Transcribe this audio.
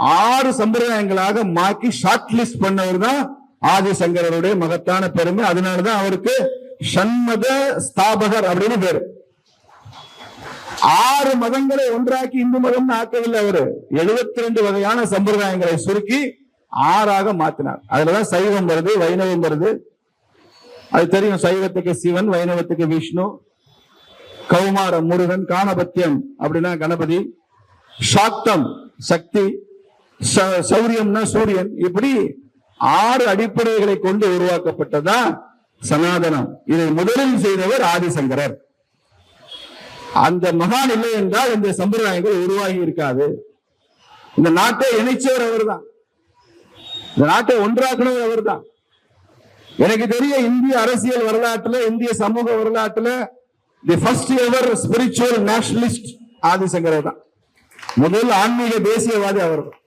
6 சம்பிரதாயங்களாக Makki short list பண்ணவர் தான் ஆதிசங்கரருடைய மகத்தான பெருமை. அதனாலதான் அவருக்கு ஷண்மத ஸ்தாபகர் அப்படின்னு பேரு. 6 மதங்களை ஒன்றாக்கி இந்து மதம் ஆக்கவில்லை அவரு. 72 வகையான சம்பிரதாயங்களை சுருக்கி 6ஆக மாத்தினார். அதுலதான் சைவம் வருது, வைணவம் வருது. அது தெரியும். சைவத்துக்கு சிவன், வைணவத்துக்கு விஷ்ணு, கௌமாரம் முருகன், காணபத்தியம் அப்படின்னா கணபதி, சாக்தம் சக்தி, சௌரியம்னா சூரியன். இப்படி 6 அடிப்படைகளை கொண்டு உருவாக்கப்பட்டதா சனாதனம். இதை முதலில் செய்தவர் ஆதிசங்கரர். அந்த மகான் இல்லை என்றால் இந்த சம்பிரதாயங்கள் உருவாகி இருக்காது. இந்த நாட்டை இணைச்சவர் அவர் தான். இந்த நாட்டை ஒன்றாக்குனவர் அவர் தான். எனக்கு தெரிய இந்திய அரசியல் வரலாற்றுல, இந்திய சமூக வரலாற்றுல the first ever spiritual nationalist ஆதிசங்கரர் தான். முதல் ஆன்மீக தேசியவாதி அவர் தான்.